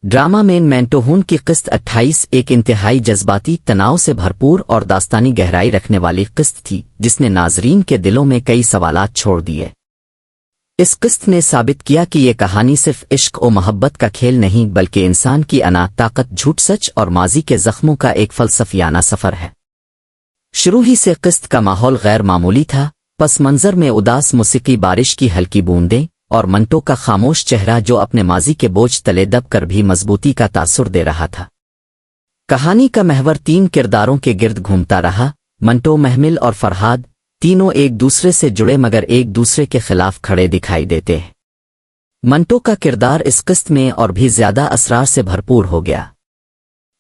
Drama में मैंटोहून की किस्त 28 एक इंतहाई जज्बाती तनाव से भरपूर और दास्तानी गहराई रखने वाली किस्त थी जिसने नाजरीन के दिलों में कई सवालात छोड़ दिए। इस किस्त ने साबित किया कि ये कहानी सिर्फ इश्क और मोहब्बत का खेल नहीं बल्कि इंसान की अना, ताकत, झूठ, सच और माजी के जख्मों का एक फलसफियाना सफर है। शुरू ही से किस्त का माहौल गैर मामूली था। पस मंजर में उदास मौसीकी, बारिश की हल्की बूंदें और मंटो का खामोश चेहरा जो अपने माजी के बोझ तले दब कर भी मजबूती का तासुर दे रहा था। कहानी का महवर 3 किरदारों के गिर्द घूमता रहा। मंटो, महमिल और फरहाद तीनों एक दूसरे से जुड़े मगर एक दूसरे के खिलाफ खड़े दिखाई देते हैं। मंटो का किरदार इस किस्त में और भी ज्यादा असरार से भरपूर हो गया।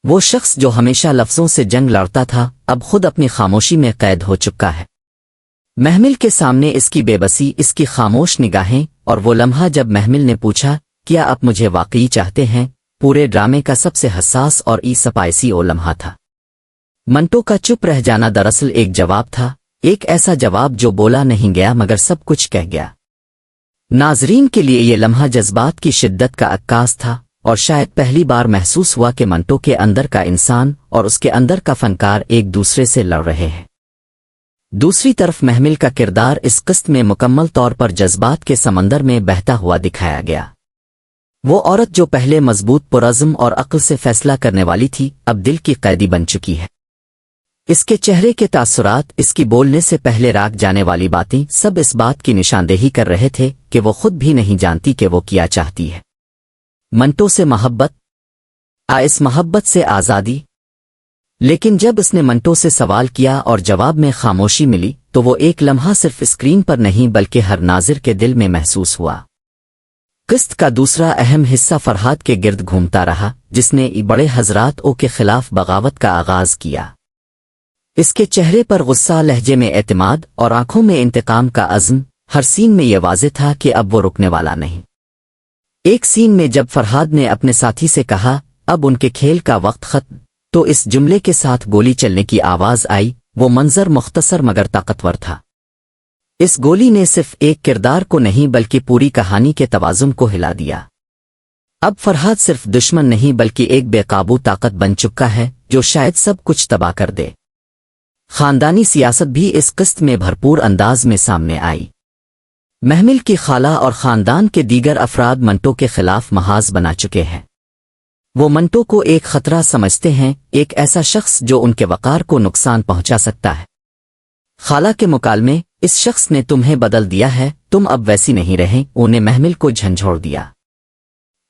वो शख्स जो हमेशा लफ्जों से जंग लड़ता था अब खुद अपनी खामोशी में कैद हो चुका है। महमिल के सामने इसकी बेबसी, इसकी खामोश निगाहें और वो लम्हा जब महमिल ने पूछा, क्या आप मुझे वाकई चाहते हैं, पूरे ड्रामे का सबसे हसास और स्पाइसी ओ लम्हा था। मंटो का चुप रह जाना दरअसल एक जवाब था, एक ऐसा जवाब जो बोला नहीं गया मगर सब कुछ कह गया। नाजरीन के लिए ये लम्हा जज्बात की शिद्दत का अक्कास था और शायद पहली बार महसूस हुआ कि मंटो के अंदर का इंसान और उसके अंदर का फनकार एक दूसरे से लड़ रहे हैं। दूसरी तरफ महमिल का किरदार इस किस्त में मुकम्मल तौर पर जज्बात के समंदर में बहता हुआ दिखाया गया। वो औरत जो पहले मजबूत, पुरज़्म और अक्ल से फैसला करने वाली थी अब दिल की कैदी बन चुकी है। इसके चेहरे के तासुरात, इसकी बोलने से पहले राग जाने वाली बातें सब इस बात की निशानदेही कर रहे थे कि वो खुद भी नहीं जानती कि वो क्या चाहती है। मंटो से मोहब्बत, इस मोहब्बत से आज़ादी। लेकिन जब उसने मंटो से सवाल किया और जवाब में खामोशी मिली तो वो एक लम्हा सिर्फ स्क्रीन पर नहीं बल्कि हर नाज़िर के दिल में महसूस हुआ। किस्त का दूसरा अहम हिस्सा फरहाद के गिर्द घूमता रहा जिसने बड़े हजरात ओ के खिलाफ बगावत का आगाज किया। इसके चेहरे पर गुस्सा, लहजे में एतमाद और आंखों में इंतकाम का अज़्म। हर सीन में यह वाज़ेह था कि अब वो रुकने वाला नहीं। एक सीन में जब फरहाद ने अपने साथी से कहा, अब उनके खेल का वक्त खत्म, तो इस जुमले के साथ गोली चलने की आवाज आई। वो मंजर मुख्तसर मगर ताकतवर था। इस गोली ने सिर्फ एक किरदार को नहीं बल्कि पूरी कहानी के तवाज़ुन को हिला दिया। अब फरहाद सिर्फ दुश्मन नहीं बल्कि एक बेकाबू ताकत बन चुका है जो शायद सब कुछ तबाह कर दे। खानदानी सियासत भी इस किस्त में भरपूर अंदाज में सामने आई। महमिल की खाला और खानदान के दीगर अफराद मंटो के खिलाफ महाज बना चुके हैं। वो मंटो को एक खतरा समझते हैं, एक ऐसा शख्स जो उनके वकार को नुकसान पहुंचा सकता है। खाला के मुकालमे, इस शख्स ने तुम्हें बदल दिया है, तुम अब वैसी नहीं रहे, उन्हें महमिल को झंझोड़ दिया।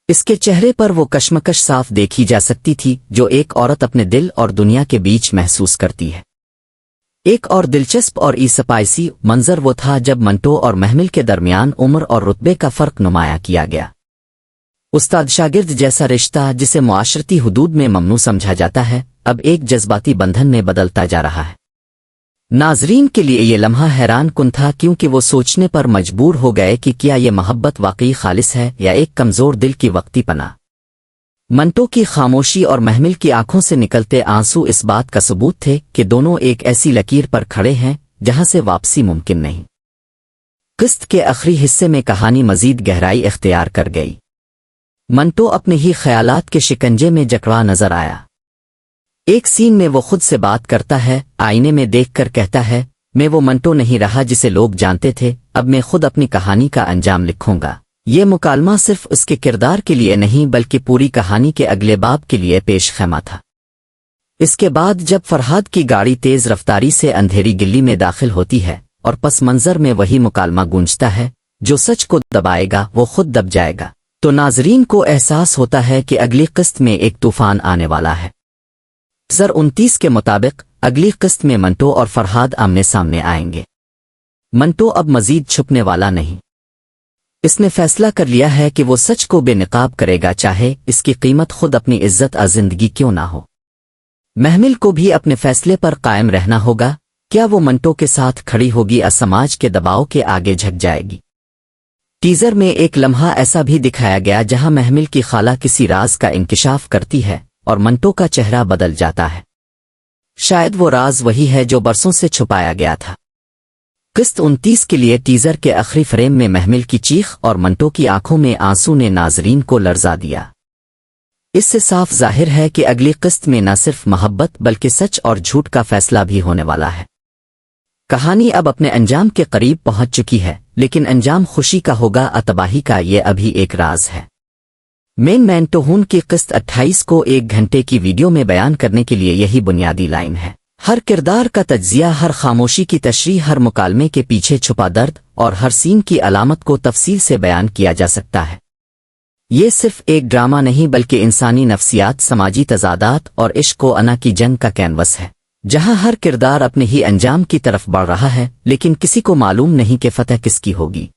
इसके चेहरे पर वो कश्मकश साफ देखी जा सकती थी जो एक औरत अपने दिल और दुनिया के बीच महसूस करती है। एक और दिलचस्प और स्पाइसी मंजर वो था जब मंटो और महमिल के दरमियान उम्र और रुतबे का फर्क नुमाया किया गया। उस्ताद शागिर्द जैसा रिश्ता जिसे मुआशरती हुदूद में ममनू समझा जाता है अब एक जज्बाती बंधन में बदलता जा रहा है। नाजरीन के लिए ये लम्हा हैरान कुन था क्योंकि वो सोचने पर मजबूर हो गए कि क्या ये मोहब्बत वाकई खालिस है या एक कमजोर दिल की वक्ती पना। मंटो की खामोशी और महमिल की आंखों से निकलते आंसू इस बात का सबूत थे कि दोनों एक ऐसी लकीर पर खड़े हैं जहां से वापसी मुमकिन नहीं। किस्त के आखिरी हिस्से में कहानी मजीद गहराई इख्तियार कर गई। मंटो अपने ही ख्यालात के शिकंजे में जकड़ा नजर आया। एक सीन में वो खुद से बात करता है, आईने में देखकर कहता है, मैं वो मंटो नहीं रहा जिसे लोग जानते थे, अब मैं खुद अपनी कहानी का अंजाम लिखूंगा। ये मुकालमा सिर्फ उसके किरदार के लिए नहीं बल्कि पूरी कहानी के अगले बाब के लिए पेश खैमा था। इसके बाद जब फरहाद की गाड़ी तेज रफ्तारी से अंधेरी गिल्ली में दाखिल होती है और पस मंजर में वही मुकालमा गूंजता है, जो सच को दबाएगा वो खुद दब जाएगा, तो नाजरीन को एहसास होता है कि अगली किस्त में एक तूफान आने वाला है। 2029 के मुताबिक अगली किस्त में मंटो और फरहाद आमने सामने आएंगे। मंटो अब मजीद छुपने वाला नहीं। इसने फैसला कर लिया है कि वो सच को बेनकाब करेगा, चाहे इसकी कीमत खुद अपनी इज्जत और जिंदगी क्यों ना हो। महमिल को भी अपने फैसले पर कायम रहना होगा। क्या वो मंटो के साथ खड़ी होगी या समाज के दबाव के आगे झुक जाएगी। टीजर में एक लम्हा ऐसा भी दिखाया गया जहां महमिल की खाला किसी राज का इंकिशाफ करती है और मंटो का चेहरा बदल जाता है। शायद वो राज वही है जो बरसों से छुपाया गया था। किस्त 29 के लिए टीजर के आखिरी फ्रेम में महमिल की चीख और मंटो की आंखों में आंसू ने नाजरीन को लर्जा दिया। اس سے صاف ظاہر ہے کہ اگلی قسط میں نہ صرف محبت بلکہ سچ اور جھوٹ کا فیصلہ بھی ہونے والا ہے۔ کہانی اب اپنے انجام کے قریب پہنچ چکی ہے، لیکن انجام خوشی کا ہوگا یا تباہی کا، یہ ابھی ایک راز ہے۔ مین توہون کی قسط 28 کو 1 گھنٹے کی ویڈیو میں بیان کرنے کے لیے یہی بنیادی لائن ہے۔ ہر کردار کا تجزیہ، ہر خاموشی کی تشریح، ہر مکالمے کے پیچھے چھپا درد اور ہر سین کی علامت کو تفصیل سے بیان کیا جا سکتا ہے۔ یہ صرف ایک ڈرامہ نہیں بلکہ انسانی نفسیات، سماجی تضادات اور عشق و انا کی جنگ کا کینوس ہے، جہاں ہر کردار اپنے ہی انجام کی طرف بڑھ رہا ہے، لیکن کسی کو معلوم نہیں کہ فتح کس کی ہوگی۔